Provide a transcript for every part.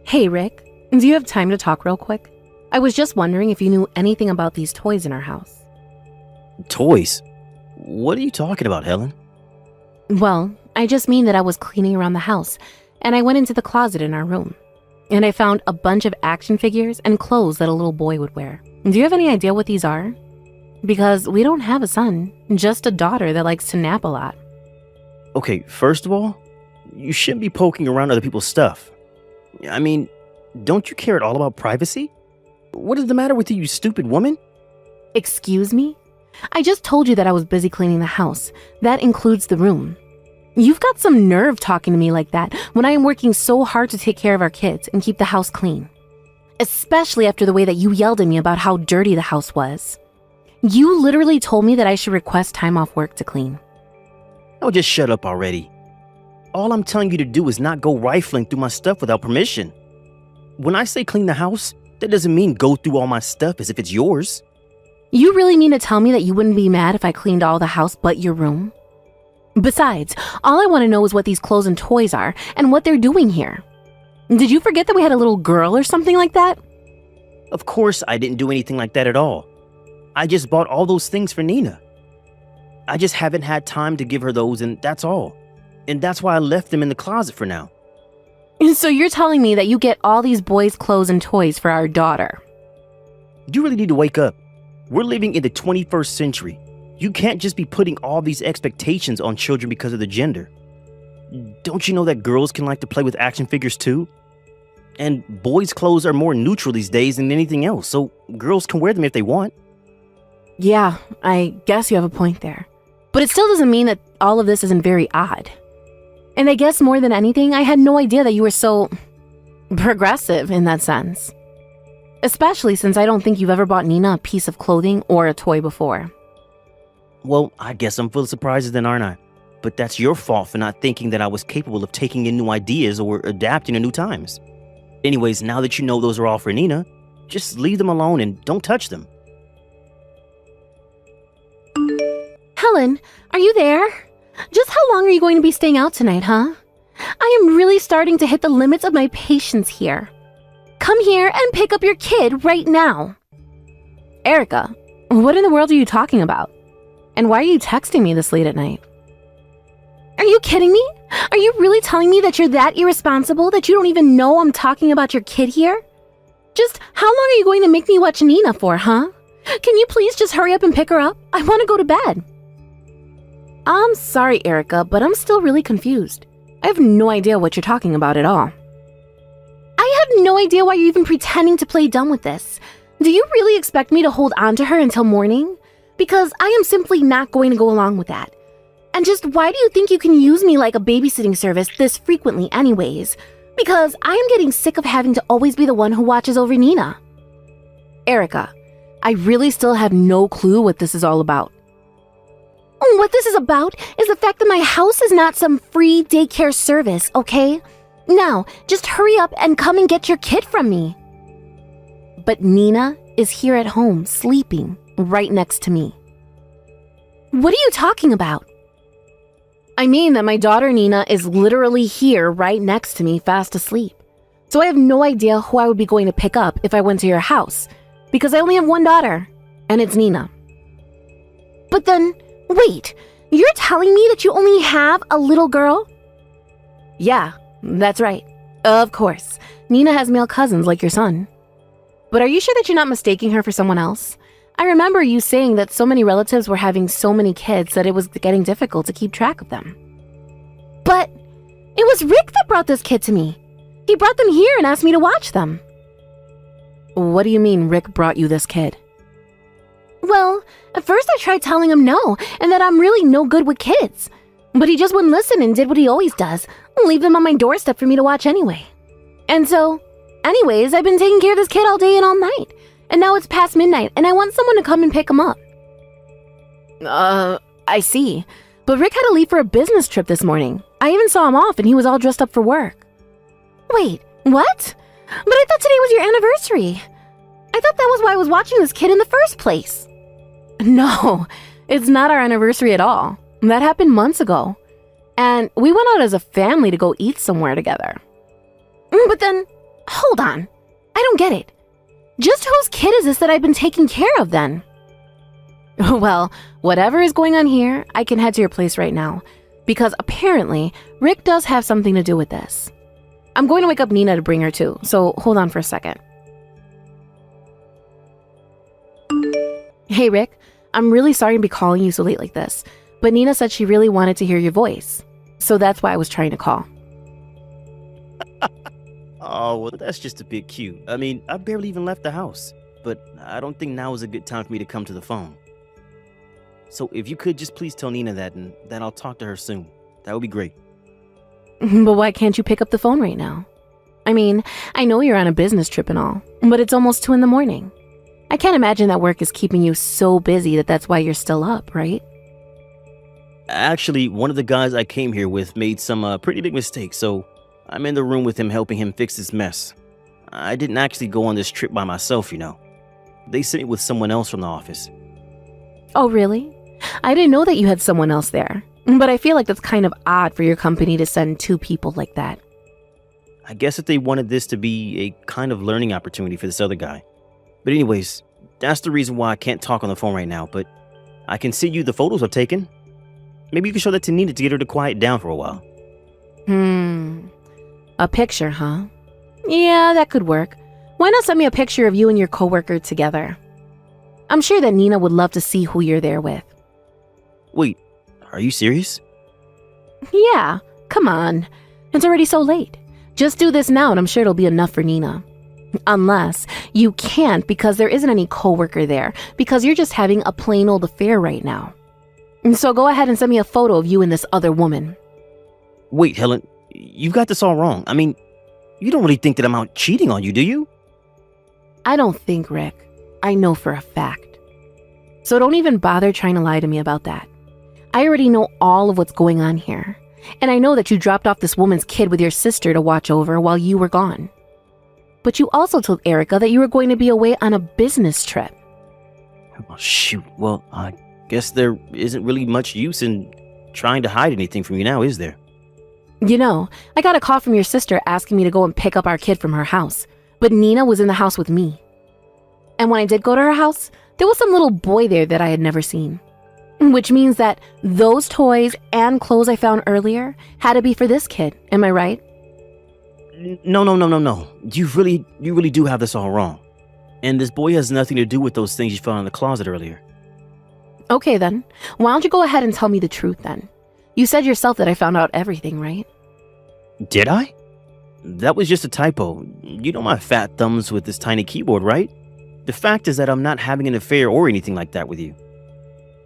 Hey, Rick, do you have time to talk real quick? I was just wondering if you knew anything about these toys in our house. Toys? What are you talking about, Helen? Well, I just mean that I was cleaning around the house, and I went into the closet in our room, and I found a bunch of action figures and clothes that a little boy would wear. Do you have any idea what these are? Because we don't have a son, just a daughter that likes to nap a lot. Okay, first of all, you shouldn't be poking around other people's stuff. I mean, don't you care at all about privacy? What is the matter with you, you stupid woman? Excuse me? I just told you that I was busy cleaning the house. That includes the room. You've got some nerve talking to me like that when I am working so hard to take care of our kids and keep the house clean. Especially after the way that you yelled at me about how dirty the house was. You literally told me that I should request time off work to clean. Oh, just shut up already. All I'm telling you to do is not go rifling through my stuff without permission. When I say clean the house, that doesn't mean go through all my stuff as if it's yours. You really mean to tell me that you wouldn't be mad if I cleaned all the house but your room? Besides, all I want to know is what these clothes and toys are and what they're doing here. Did you forget that we had a little girl or something like that? Of course I didn't do anything like that at all. I just bought all those things for Nina. I just haven't had time to give her those, and that's all. And that's why I left them in the closet for now. So you're telling me that you get all these boys' clothes and toys for our daughter? You really need to wake up. We're living in the 21st century. You can't just be putting all these expectations on children because of the gender. Don't you know that girls can like to play with action figures too? And boys' clothes are more neutral these days than anything else, so girls can wear them if they want. Yeah, I guess you have a point there. But it still doesn't mean that all of this isn't very odd. And I guess more than anything, I had no idea that you were so progressive in that sense. Especially since I don't think you've ever bought Nina a piece of clothing or a toy before. Well, I guess I'm full of surprises then, aren't I? But that's your fault for not thinking that I was capable of taking in new ideas or adapting to new times. Anyways, now that you know those are all for Nina, just leave them alone and don't touch them. Helen, are you there? Just how long are you going to be staying out tonight, huh? I am really starting to hit the limits of my patience here. Come here and pick up your kid right now. Erica, what in the world are you talking about? And why are you texting me this late at night? Are you kidding me? Are you really telling me that you're that irresponsible that you don't even know I'm talking about your kid here? Just how long are you going to make me watch Nina for, huh? Can you please just hurry up and pick her up? I want to go to bed. I'm sorry, Erica, but I'm still really confused. I have no idea what you're talking about at all. I have no idea why you're even pretending to play dumb with this. Do you really expect me to hold on to her until morning? Because I am simply not going to go along with that. And just why do you think you can use me like a babysitting service this frequently anyways? Because I am getting sick of having to always be the one who watches over Nina. Erica, I really still have no clue what this is all about. What this is about is the fact that my house is not some free daycare service, okay? Now, just hurry up and come and get your kid from me. But Nina is here at home, sleeping, right next to me. What are you talking about? I mean that my daughter Nina is literally here right next to me, fast asleep. So I have no idea who I would be going to pick up if I went to your house, because I only have one daughter, and it's Nina. But then, wait, you're telling me that you only have a little girl? Yeah, that's right. Of course, Nina has male cousins like your son. But are you sure that you're not mistaking her for someone else? I remember you saying that so many relatives were having so many kids that it was getting difficult to keep track of them. But it was Rick that brought this kid to me. He brought them here and asked me to watch them. What do you mean Rick brought you this kid? Well, at first I tried telling him no, and that I'm really no good with kids. But he just wouldn't listen and did what he always does, leave them on my doorstep for me to watch anyway. And so, anyways, I've been taking care of this kid all day and all night. And now it's past midnight, and I want someone to come and pick him up. I see. But Rick had to leave for a business trip this morning. I even saw him off, and he was all dressed up for work. Wait, what? But I thought today was your anniversary. I thought that was why I was watching this kid in the first place. No, it's not our anniversary at all. That happened months ago. And we went out as a family to go eat somewhere together. But then, Hold on. I don't get it. Just whose kid is this that I've been taking care of then? Well, whatever is going on here, I can head to your place right now. Because apparently, Rick does have something to do with this. I'm going to wake up Nina to bring her too, so hold on for a second. Hey Rick, I'm really sorry to be calling you so late like this, but Nina said she really wanted to hear your voice. So that's why I was trying to call. Oh, well, that's just a bit cute. I mean, I barely even left the house, but I don't think now is a good time for me to come to the phone. So if you could just please tell Nina that, and that I'll talk to her soon. That would be great. But why can't you pick up the phone right now? I mean, I know you're on a business trip and all, but it's almost 2 a.m. I can't imagine that work is keeping you so busy that that's why you're still up, right? Actually, one of the guys I came here with made some pretty big mistakes, so I'm in the room with him helping him fix this mess. I didn't actually go on this trip by myself, you know. They sent me with someone else from the office. Oh, really? I didn't know that you had someone else there, but I feel like that's kind of odd for your company to send 2 people like that. I guess that they wanted this to be a kind of learning opportunity for this other guy. But anyways, that's the reason why I can't talk on the phone right now, but I can send you the photos I've taken. Maybe you can show that to Nina to get her to quiet down for a while. A picture, huh? Yeah, that could work. Why not send me a picture of you and your coworker together? I'm sure that Nina would love to see who you're there with. Wait, are you serious? Yeah, come on. It's already so late. Just do this now and I'm sure it'll be enough for Nina. Unless you can't because there isn't any coworker there, because you're just having a plain old affair right now. So go ahead and send me a photo of you and this other woman. Wait, Helen, you've got this all wrong. I mean, you don't really think that I'm out cheating on you, do you? I don't think, Rick. I know for a fact. So don't even bother trying to lie to me about that. I already know all of what's going on here. And I know that you dropped off this woman's kid with your sister to watch over while you were gone. But you also told Erica that you were going to be away on a business trip. Oh, shoot. Well, I guess there isn't really much use in trying to hide anything from you now, is there? You know, I got a call from your sister asking me to go and pick up our kid from her house. But Nina was in the house with me. And when I did go to her house, there was some little boy there that I had never seen. Which means that those toys and clothes I found earlier had to be for this kid. Am I right? No. You really do have this all wrong. And this boy has nothing to do with those things you found in the closet earlier. Okay then. Why don't you go ahead and tell me the truth then? You said yourself that I found out everything, right? Did I? That was just a typo. You know my fat thumbs with this tiny keyboard, right? The fact is that I'm not having an affair or anything like that with you.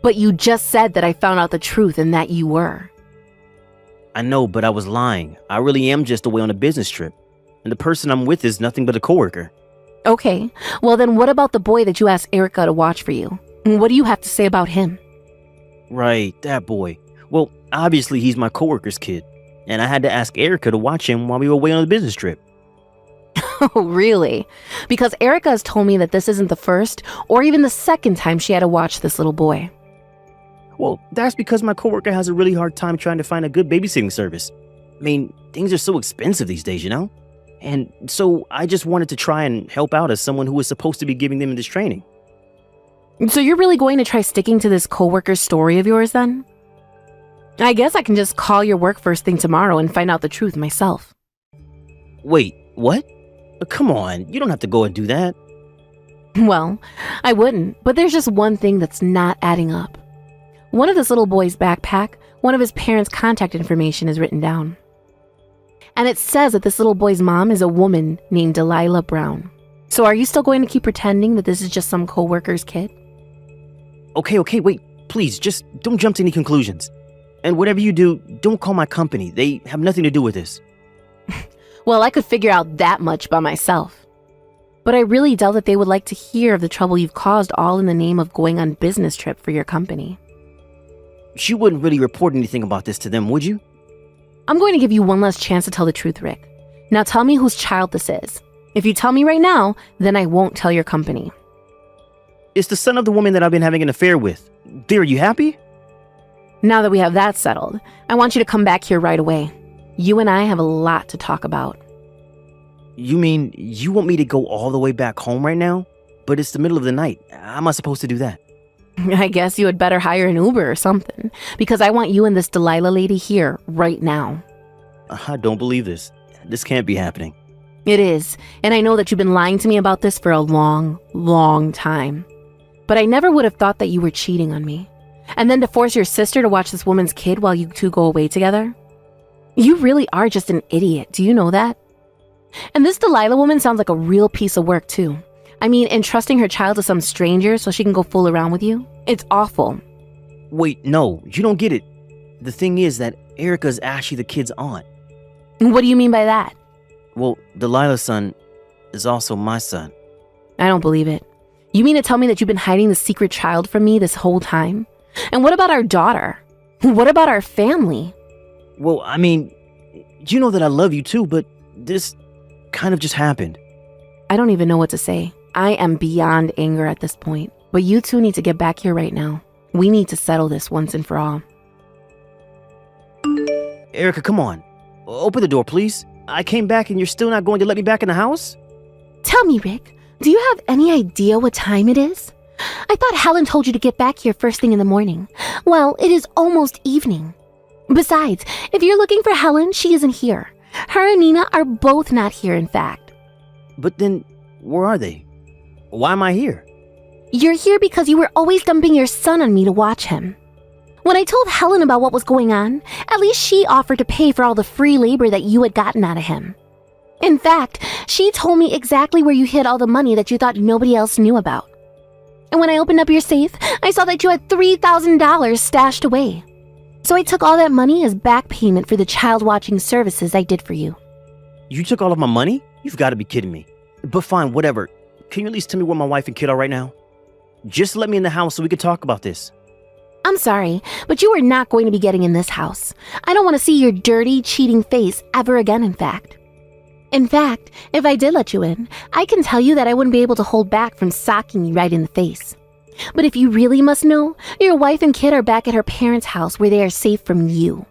But you just said that I found out the truth and that you were. I know, but I was lying. I really am just away on a business trip. And the person I'm with is nothing but a coworker. Okay, well then what about the boy that you asked Erica to watch for you? What do you have to say about him? Right, that boy. Well, obviously he's my coworker's kid. And I had to ask Erica to watch him while we were away on the business trip. Oh, really? Because Erica has told me that this isn't the first or even the second time she had to watch this little boy. Well, that's because my coworker has a really hard time trying to find a good babysitting service. I mean, things are so expensive these days, you know? And so I just wanted to try and help out as someone who was supposed to be giving them this training. So you're really going to try sticking to this coworker's story of yours then? I guess I can just call your work first thing tomorrow and find out the truth myself. Wait, what? Come on, you don't have to go and do that. Well, I wouldn't, but there's just one thing that's not adding up. One of this little boy's backpack, one of his parents' contact information is written down. And it says that this little boy's mom is a woman named Delilah Brown. So are you still going to keep pretending that this is just some coworker's kid? Okay, wait, please, just don't jump to any conclusions. And whatever you do, don't call my company. They have nothing to do with this. Well, I could figure out that much by myself. But I really doubt that they would like to hear of the trouble you've caused all in the name of going on business trip for your company. You wouldn't really report anything about this to them, would you? I'm going to give you one last chance to tell the truth, Rick. Now tell me whose child this is. If you tell me right now, then I won't tell your company. It's the son of the woman that I've been having an affair with. Dear, are you happy? Now that we have that settled, I want you to come back here right away. You and I have a lot to talk about. You mean you want me to go all the way back home right now? But it's the middle of the night. How am I supposed to do that? I guess you had better hire an Uber or something, because I want you and this Delilah lady here right now. I don't believe this. This can't be happening. It is, and I know that you've been lying to me about this for a long, long time. But I never would have thought that you were cheating on me. And then to force your sister to watch this woman's kid while you two go away together? You really are just an idiot, do you know that? And this Delilah woman sounds like a real piece of work too. I mean, entrusting her child to some stranger so she can go fool around with you? It's awful. Wait, no, you don't get it. The thing is that Erica's actually the kid's aunt. What do you mean by that? Well, Delilah's son is also my son. I don't believe it. You mean to tell me that you've been hiding the secret child from me this whole time? And what about our daughter? What about our family? Well, I mean, you know that I love you too, but this kind of just happened. I don't even know what to say. I am beyond anger at this point. But you two need to get back here right now. We need to settle this once and for all. Erica, come on. Open the door, please. I came back and you're still not going to let me back in the house? Tell me, Rick, do you have any idea what time it is? I thought Helen told you to get back here first thing in the morning. Well, it is almost evening. Besides, if you're looking for Helen, she isn't here. Her and Nina are both not here, in fact. But then, where are they? Why am I here? You're here because you were always dumping your son on me to watch him. When I told Helen about what was going on, at least she offered to pay for all the free labor that you had gotten out of him. In fact, she told me exactly where you hid all the money that you thought nobody else knew about. And when I opened up your safe, I saw that you had $3,000 stashed away. So I took all that money as back payment for the child watching services I did for you. You took all of my money? You've got to be kidding me. But fine, whatever. Can you at least tell me where my wife and kid are right now? Just let me in the house so we can talk about this. I'm sorry, but you are not going to be getting in this house. I don't want to see your dirty, cheating face ever again, in fact. In fact, if I did let you in, I can tell you that I wouldn't be able to hold back from socking you right in the face. But if you really must know, your wife and kid are back at her parents' house where they are safe from you.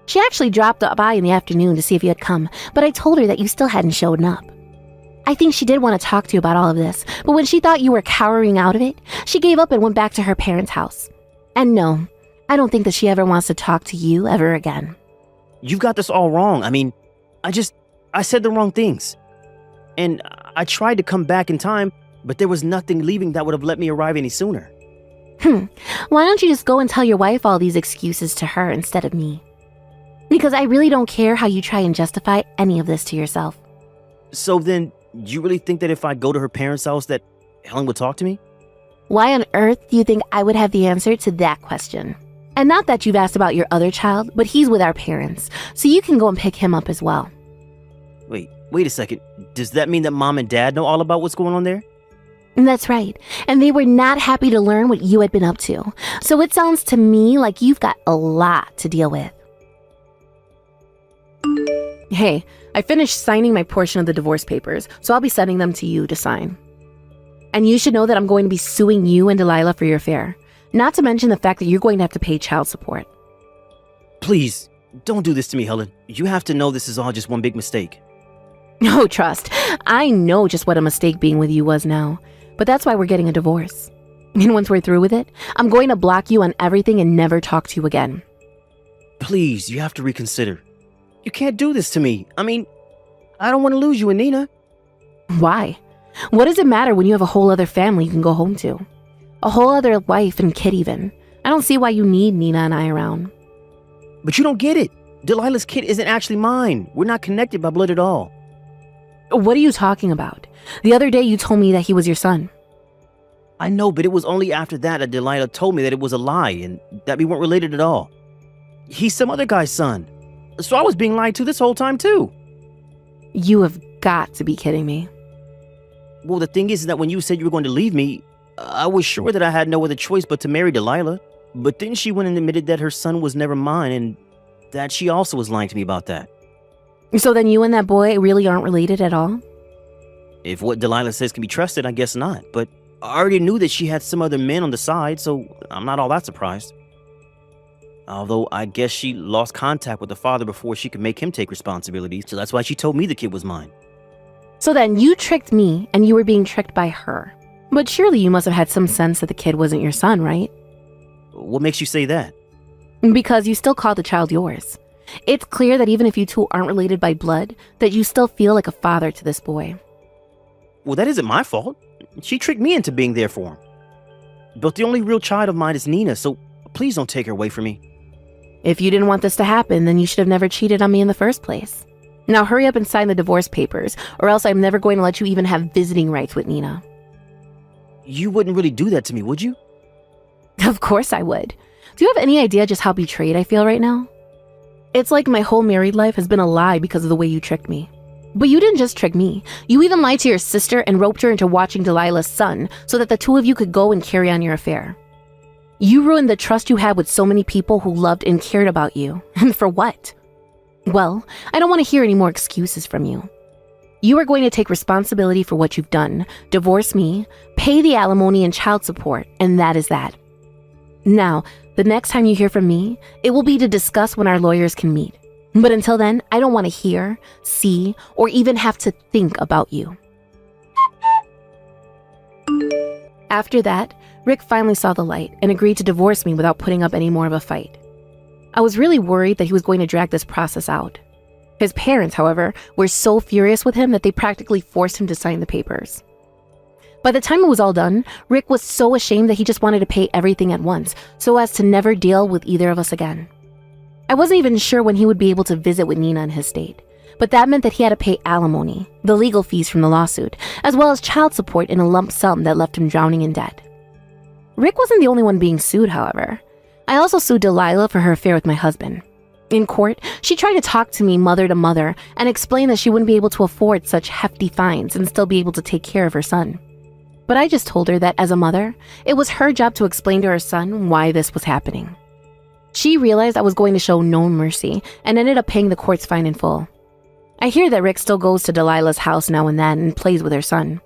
She actually dropped by in the afternoon to see if you had come, but I told her that you still hadn't shown up. I think she did want to talk to you about all of this, but when she thought you were cowering out of it, she gave up and went back to her parents' house. And no, I don't think that she ever wants to talk to you ever again. You've got this all wrong. I mean, I said the wrong things. And I tried to come back in time, but there was nothing leaving that would have let me arrive any sooner. Why don't you just go and tell your wife all these excuses to her instead of me? Because I really don't care how you try and justify any of this to yourself. So then, you really think that if I go to her parents' house that Helen would talk to me? Why on earth do you think I would have the answer to that question? And not that you've asked about your other child, but he's with our parents, so you can go and pick him up as well. Wait a second. Does that mean that Mom and Dad know all about what's going on there? That's right, and they were not happy to learn what you had been up to. So it sounds to me like you've got a lot to deal with. Hey, I finished signing my portion of the divorce papers, so I'll be sending them to you to sign. And you should know that I'm going to be suing you and Delilah for your affair. Not to mention the fact that you're going to have to pay child support. Please, don't do this to me, Helen. You have to know this is all just one big mistake. Oh, trust. I know just what a mistake being with you was now. But that's why we're getting a divorce. And once we're through with it, I'm going to block you on everything and never talk to you again. Please, you have to reconsider. You can't do this to me. I mean, I don't want to lose you and Nina. Why? What does it matter when you have a whole other family you can go home to? A whole other wife and kid even. I don't see why you need Nina and I around. But you don't get it. Delilah's kid isn't actually mine. We're not connected by blood at all. What are you talking about? The other day you told me that he was your son. I know, but it was only after that Delilah told me that it was a lie and that we weren't related at all. He's some other guy's son. So I was being lied to this whole time too. You have got to be kidding me. Well, the thing is that when you said you were going to leave me, I was sure that I had no other choice but to marry Delilah. But then she went and admitted that her son was never mine and that she also was lying to me about that. So then you and that boy really aren't related at all? If what Delilah says can be trusted, I guess not. But I already knew that she had some other men on the side, so I'm not all that surprised. Although I guess she lost contact with the father before she could make him take responsibility, so that's why she told me the kid was mine. So then you tricked me and you were being tricked by her. But surely you must have had some sense that the kid wasn't your son, right? What makes you say that? Because you still call the child yours. It's clear that even if you two aren't related by blood, that you still feel like a father to this boy. Well, that isn't my fault. She tricked me into being there for him. But the only real child of mine is Nina, so please don't take her away from me. If you didn't want this to happen, then you should have never cheated on me in the first place. Now hurry up and sign the divorce papers, or else I'm never going to let you even have visiting rights with Nina. You wouldn't really do that to me, would you? Of course I would. Do you have any idea just how betrayed I feel right now? It's like my whole married life has been a lie because of the way you tricked me. But you didn't just trick me. You even lied to your sister and roped her into watching Delilah's son so that the two of you could go and carry on your affair. You ruined the trust you had with so many people who loved and cared about you. And for what? Well, I don't want to hear any more excuses from you. You are going to take responsibility for what you've done, divorce me, pay the alimony and child support, and that is that. Now, the next time you hear from me, it will be to discuss when our lawyers can meet. But until then, I don't want to hear, see, or even have to think about you. After that, Rick finally saw the light and agreed to divorce me without putting up any more of a fight. I was really worried that he was going to drag this process out. His parents, however, were so furious with him that they practically forced him to sign the papers. By the time it was all done, Rick was so ashamed that he just wanted to pay everything at once so as to never deal with either of us again. I wasn't even sure when he would be able to visit with Nina in his state, but that meant that he had to pay alimony, the legal fees from the lawsuit, as well as child support in a lump sum that left him drowning in debt. Rick wasn't the only one being sued, however. I also sued Delilah for her affair with my husband. In court, she tried to talk to me mother to mother and explain that she wouldn't be able to afford such hefty fines and still be able to take care of her son. But I just told her that as a mother, it was her job to explain to her son why this was happening. She realized I was going to show no mercy and ended up paying the court's fine in full. I hear that Rick still goes to Delilah's house now and then and plays with her son.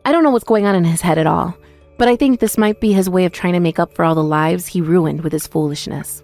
I don't know what's going on in his head at all, but I think this might be his way of trying to make up for all the lives he ruined with his foolishness.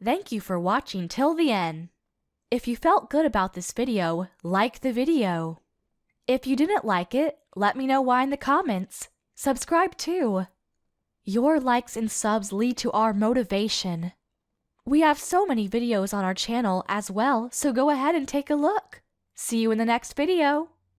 Thank you for watching till the end. If you felt good about this video, like the video. If you didn't like it, let me know why in the comments. Subscribe too. Your likes and subs lead to our motivation. We have so many videos on our channel as well, so go ahead and take a look. See you in the next video.